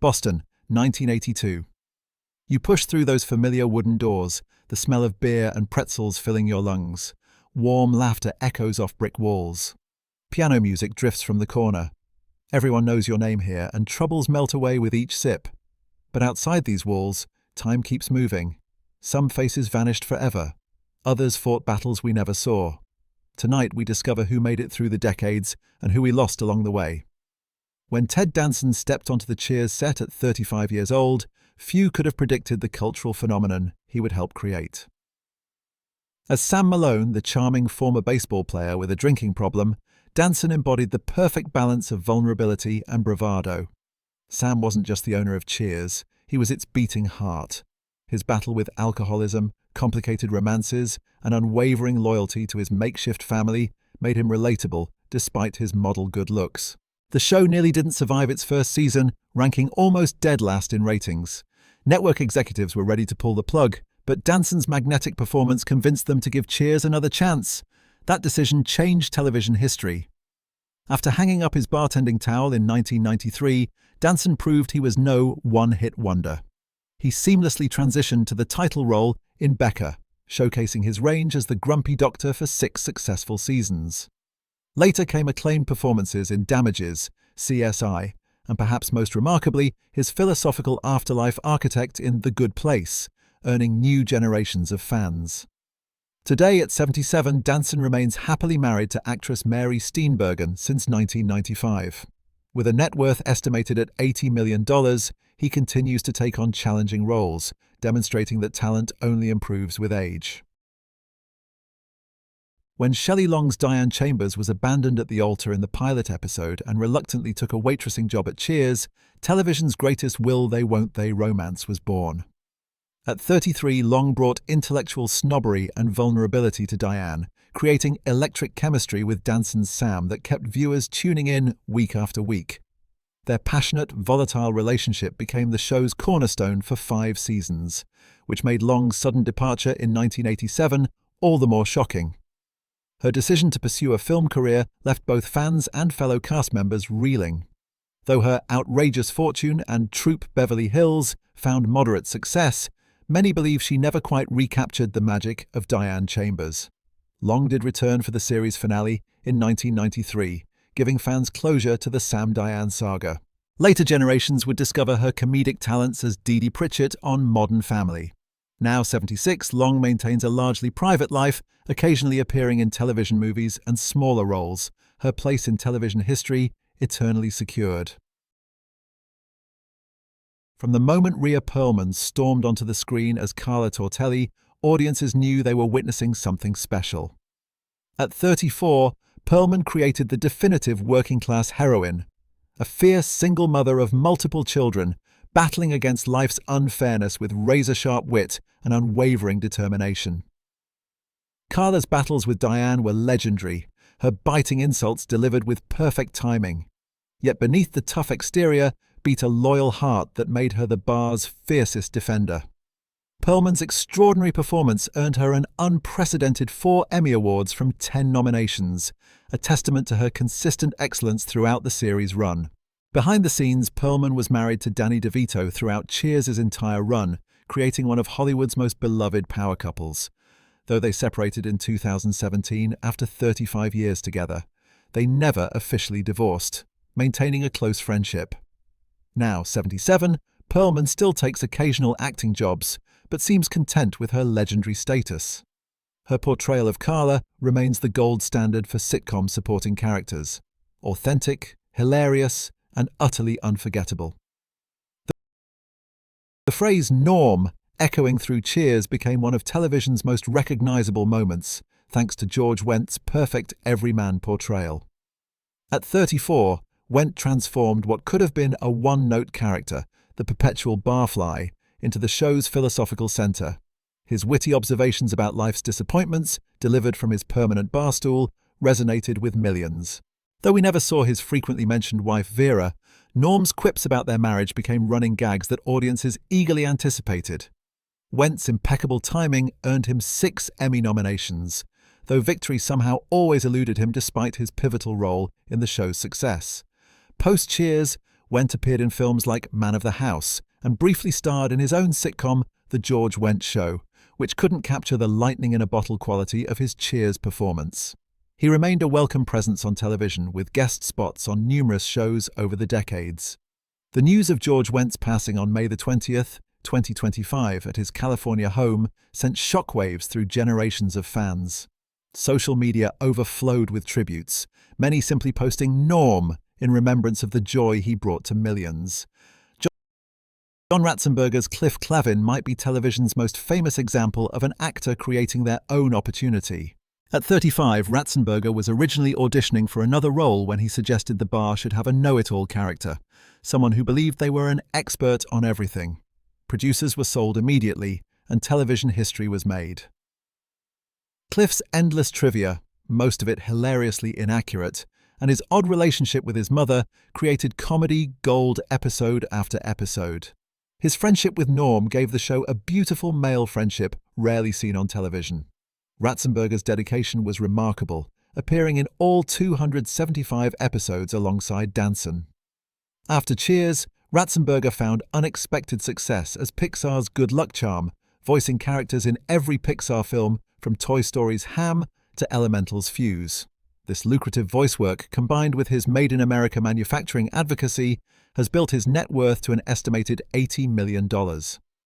Boston, 1982. You push through those familiar wooden doors, the smell of beer and pretzels filling your lungs. Warm laughter echoes off brick walls. Piano music drifts from the corner. Everyone knows your name here, and troubles melt away with each sip. But outside these walls, time keeps moving. Some faces vanished forever. Others fought battles we never saw. Tonight we discover who made it through the decades and who we lost along the way. When Ted Danson stepped onto the Cheers set at 35 years old, few could have predicted the cultural phenomenon he would help create. As Sam Malone, the charming former baseball player with a drinking problem, Danson embodied the perfect balance of vulnerability and bravado. Sam wasn't just the owner of Cheers, he was its beating heart. His battle with alcoholism, complicated romances, and unwavering loyalty to his makeshift family made him relatable despite his model good looks. The show nearly didn't survive its first season, ranking almost dead last in ratings. Network executives were ready to pull the plug, but Danson's magnetic performance convinced them to give Cheers another chance. That decision changed television history. After hanging up his bartending towel in 1993, Danson proved he was no one-hit wonder. He seamlessly transitioned to the title role in Becca, showcasing his range as the grumpy doctor for 6 successful seasons. Later came acclaimed performances in Damages, CSI, and perhaps most remarkably, his philosophical afterlife architect in The Good Place, earning new generations of fans. Today, at 77, Danson remains happily married to actress Mary Steenburgen since 1995. With a net worth estimated at $80 million, he continues to take on challenging roles, demonstrating that talent only improves with age. When Shelley Long's Diane Chambers was abandoned at the altar in the pilot episode and reluctantly took a waitressing job at Cheers, television's greatest will they won't they romance was born. At 33, Long brought intellectual snobbery and vulnerability to Diane, creating electric chemistry with Danson's Sam that kept viewers tuning in week after week. Their passionate, volatile relationship became the show's cornerstone for 5 seasons, which made Long's sudden departure in 1987 all the more shocking. Her decision to pursue a film career left both fans and fellow cast members reeling. Though her outrageous fortune and Troop Beverly Hills found moderate success, many believe she never quite recaptured the magic of Diane Chambers. Long did return for the series finale in 1993, giving fans closure to the Sam-Diane saga. Later generations would discover her comedic talents as Dee Dee Pritchett on Modern Family. Now 76, Long maintains a largely private life, occasionally appearing in television movies and smaller roles, her place in television history eternally secured. From the moment Rhea Perlman stormed onto the screen as Carla Tortelli, audiences knew they were witnessing something special. At 34, Perlman created the definitive working-class heroine, a fierce single mother of multiple children, battling against life's unfairness with razor-sharp wit and unwavering determination. Carla's battles with Diane were legendary, her biting insults delivered with perfect timing. Yet beneath the tough exterior beat a loyal heart that made her the bar's fiercest defender. Perlman's extraordinary performance earned her an unprecedented 4 Emmy Awards from 10 nominations, a testament to her consistent excellence throughout the series' run. Behind the scenes, Perlman was married to Danny DeVito throughout Cheers' entire run, creating one of Hollywood's most beloved power couples. Though they separated in 2017 after 35 years together, they never officially divorced, maintaining a close friendship. Now 77, Perlman still takes occasional acting jobs, but seems content with her legendary status. Her portrayal of Carla remains the gold standard for sitcom supporting characters. Authentic, hilarious, and utterly unforgettable. The phrase "norm" echoing through Cheers became one of television's most recognizable moments, thanks to George Wendt's perfect everyman portrayal. At 34, Wendt transformed what could have been a one-note character, the perpetual barfly, into the show's philosophical center. His witty observations about life's disappointments, delivered from his permanent bar stool, resonated with millions. Though we never saw his frequently mentioned wife Vera, Norm's quips about their marriage became running gags that audiences eagerly anticipated. Wendt's impeccable timing earned him 6 Emmy nominations, though victory somehow always eluded him despite his pivotal role in the show's success. Post-Cheers, Wendt appeared in films like Man of the House and briefly starred in his own sitcom, The George Wendt Show, which couldn't capture the lightning-in-a-bottle quality of his Cheers performance. He remained a welcome presence on television, with guest spots on numerous shows over the decades. The news of George Wendt's passing on May 20th, 2025, at his California home sent shockwaves through generations of fans. Social media overflowed with tributes, many simply posting "Norm" in remembrance of the joy he brought to millions. John Ratzenberger's Cliff Clavin might be television's most famous example of an actor creating their own opportunity. At 35, Ratzenberger was originally auditioning for another role when he suggested the bar should have a know-it-all character, someone who believed they were an expert on everything. Producers were sold immediately, and television history was made. Cliff's endless trivia, most of it hilariously inaccurate, and his odd relationship with his mother created comedy gold episode after episode. His friendship with Norm gave the show a beautiful male friendship rarely seen on television. Ratzenberger's dedication was remarkable, appearing in all 275 episodes alongside Danson. After Cheers, Ratzenberger found unexpected success as Pixar's good luck charm, voicing characters in every Pixar film from Toy Story's Ham to Elemental's Fuse. This lucrative voice work, combined with his Made in America manufacturing advocacy, has built his net worth to an estimated $80 million.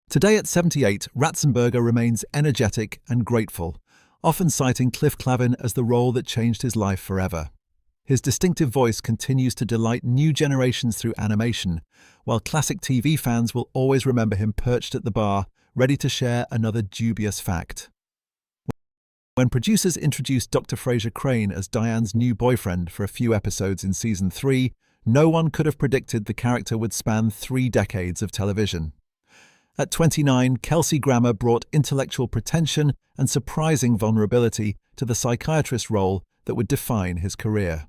Today at 78, Ratzenberger remains energetic and grateful, often citing Cliff Clavin as the role that changed his life forever. His distinctive voice continues to delight new generations through animation, while classic TV fans will always remember him perched at the bar, ready to share another dubious fact. When producers introduced Dr. Frasier Crane as Diane's new boyfriend for a few episodes in Season 3, no one could have predicted the character would span 3 decades of television. At 29, Kelsey Grammer brought intellectual pretension and surprising vulnerability to the psychiatrist role that would define his career.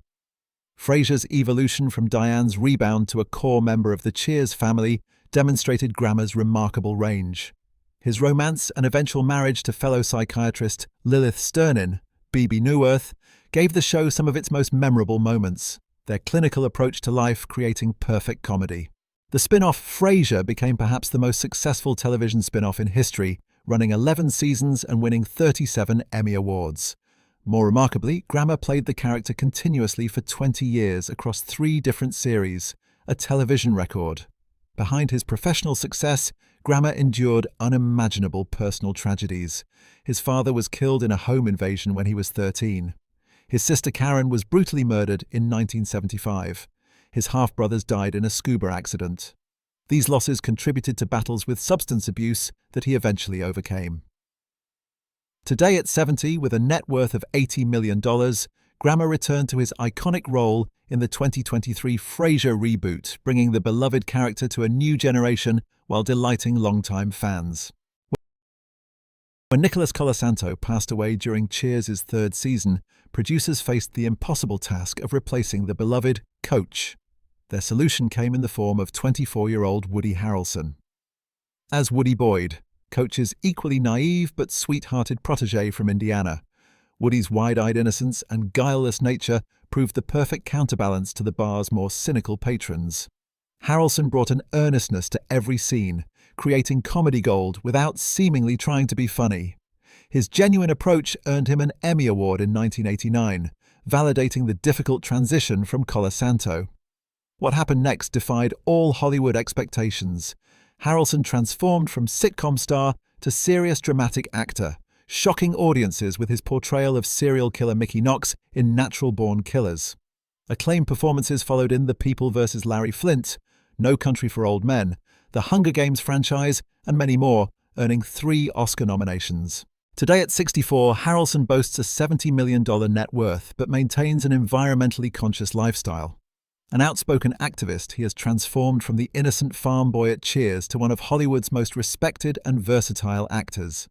Frasier's evolution from Diane's rebound to a core member of the Cheers family demonstrated Grammer's remarkable range. His romance and eventual marriage to fellow psychiatrist Lilith Sternin, Bebe Neuwirth, gave the show some of its most memorable moments, their clinical approach to life creating perfect comedy. The spin-off Frasier became perhaps the most successful television spin-off in history, running 11 seasons and winning 37 Emmy Awards. More remarkably, Grammer played the character continuously for 20 years across 3 different series, a television record. Behind his professional success, Grammer endured unimaginable personal tragedies. His father was killed in a home invasion when he was 13. His sister Karen was brutally murdered in 1975. His half-brothers died in a scuba accident. These losses contributed to battles with substance abuse that he eventually overcame. Today at 70, with a net worth of $80 million, Grammer returned to his iconic role in the 2023 Frasier reboot, bringing the beloved character to a new generation while delighting longtime fans. When Nicholas Colasanto passed away during Cheers' 3rd season, producers faced the impossible task of replacing the beloved Coach. Their solution came in the form of 24-year-old Woody Harrelson. As Woody Boyd, Coach's equally naive but sweet-hearted protégé from Indiana, Woody's wide-eyed innocence and guileless nature proved the perfect counterbalance to the bar's more cynical patrons. Harrelson brought an earnestness to every scene, creating comedy gold without seemingly trying to be funny. His genuine approach earned him an Emmy Award in 1989, validating the difficult transition from Colasanto. What happened next defied all Hollywood expectations. Harrelson transformed from sitcom star to serious dramatic actor, shocking audiences with his portrayal of serial killer Mickey Knox in Natural Born Killers. Acclaimed performances followed in The People vs. Larry Flynt, No Country for Old Men, the Hunger Games franchise, and many more, earning 3 Oscar nominations. Today at 64, Harrelson boasts a $70 million net worth but maintains an environmentally conscious lifestyle. An outspoken activist, he has transformed from the innocent farm boy at Cheers to one of Hollywood's most respected and versatile actors.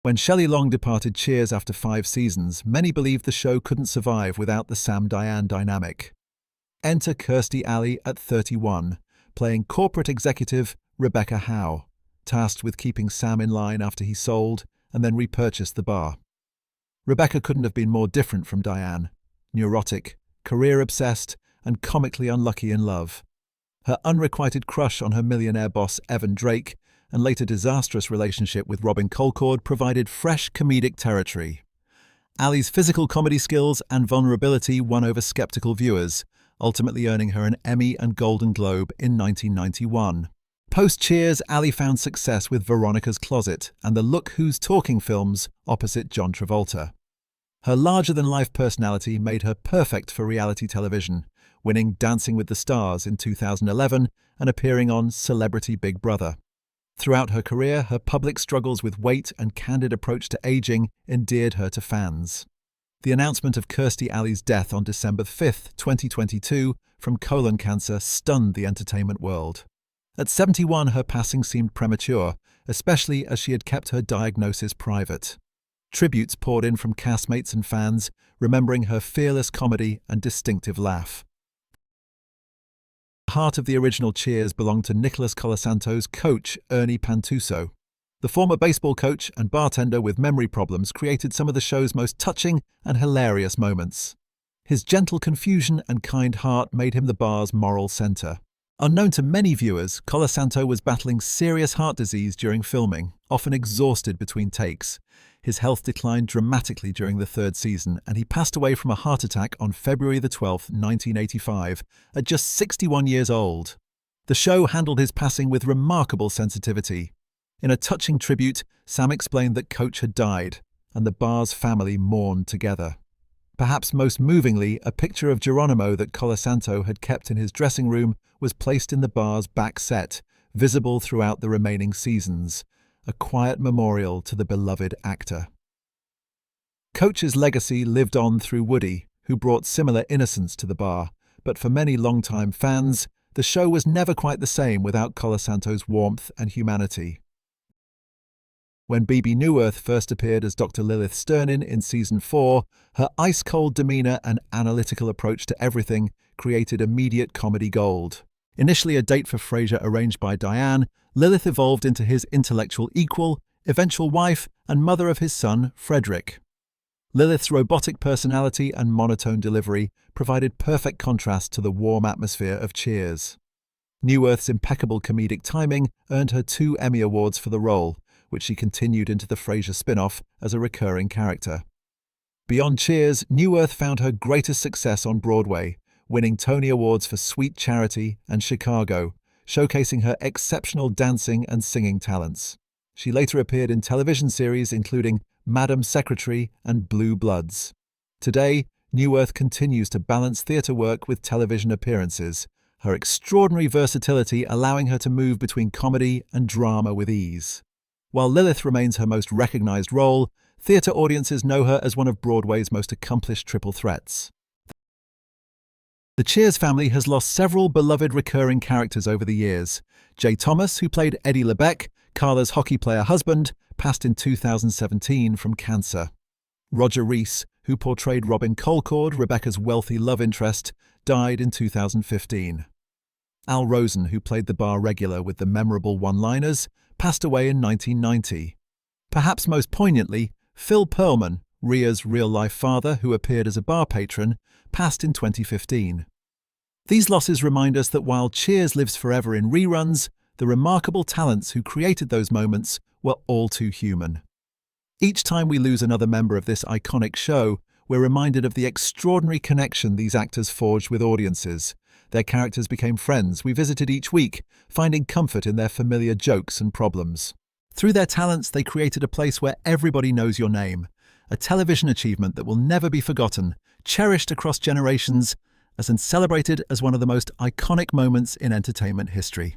When Shelley Long departed Cheers after 5 seasons, many believed the show couldn't survive without the Sam-Diane dynamic. Enter Kirstie Alley at 31, playing corporate executive Rebecca Howe, tasked with keeping Sam in line after he sold and then repurchased the bar. Rebecca couldn't have been more different from Diane, neurotic, career-obsessed, and comically unlucky in love. Her unrequited crush on her millionaire boss Evan Drake and later disastrous relationship with Robin Colcord provided fresh comedic territory. Ally's physical comedy skills and vulnerability won over skeptical viewers, ultimately earning her an Emmy and Golden Globe in 1991. Post-Cheers, Ally found success with Veronica's Closet and the Look Who's Talking films opposite John Travolta. Her larger-than-life personality made her perfect for reality television, winning Dancing with the Stars in 2011 and appearing on Celebrity Big Brother. Throughout her career, her public struggles with weight and candid approach to aging endeared her to fans. The announcement of Kirstie Alley's death on December 5, 2022, from colon cancer stunned the entertainment world. At 71, her passing seemed premature, especially as she had kept her diagnosis private. Tributes poured in from castmates and fans, remembering her fearless comedy and distinctive laugh. The heart of the original Cheers belonged to Nicholas Colasanto's coach, Ernie Pantuso. The former baseball coach and bartender with memory problems created some of the show's most touching and hilarious moments. His gentle confusion and kind heart made him the bar's moral center. Unknown to many viewers, Colasanto was battling serious heart disease during filming, often exhausted between takes. His health declined dramatically during the third season, and he passed away from a heart attack on February 12, 1985, at just 61 years old. The show handled his passing with remarkable sensitivity. In a touching tribute, Sam explained that Coach had died, and the bar's family mourned together. Perhaps most movingly, a picture of Geronimo that Colasanto had kept in his dressing room was placed in the bar's back set, visible throughout the remaining seasons, a quiet memorial to the beloved actor. Coach's legacy lived on through Woody, who brought similar innocence to the bar, but for many longtime fans, the show was never quite the same without Colasanto's warmth and humanity. When Bebe Neuwirth first appeared as Dr. Lilith Sternin in Season 4, her ice-cold demeanor and analytical approach to everything created immediate comedy gold. Initially a date for Frasier arranged by Diane, Lilith evolved into his intellectual equal, eventual wife, and mother of his son, Frederick. Lilith's robotic personality and monotone delivery provided perfect contrast to the warm atmosphere of Cheers. Neuwirth's impeccable comedic timing earned her 2 Emmy Awards for the role, which she continued into the Frasier spin-off as a recurring character. Beyond Cheers, Neuwirth found her greatest success on Broadway, winning Tony Awards for Sweet Charity and Chicago, showcasing her exceptional dancing and singing talents. She later appeared in television series including Madam Secretary and Blue Bloods. Today, Neuwirth continues to balance theatre work with television appearances, her extraordinary versatility allowing her to move between comedy and drama with ease. While Lilith remains her most recognized role, theatre audiences know her as one of Broadway's most accomplished triple threats. The Cheers family has lost several beloved recurring characters over the years. Jay Thomas, who played Eddie LeBecq, Carla's hockey player husband, passed in 2017 from cancer. Roger Rees, who portrayed Robin Colcord, Rebecca's wealthy love interest, died in 2015. Al Rosen, who played the bar regular with the memorable one-liners, passed away in 1990. Perhaps most poignantly, Phil Perlman, Rhea's real-life father who appeared as a bar patron, passed in 2015. These losses remind us that while Cheers lives forever in reruns, the remarkable talents who created those moments were all too human. Each time we lose another member of this iconic show, we're reminded of the extraordinary connection these actors forged with audiences. Their characters became friends we visited each week, finding comfort in their familiar jokes and problems. Through their talents, they created a place where everybody knows your name, a television achievement that will never be forgotten, cherished across generations, and celebrated as one of the most iconic moments in entertainment history.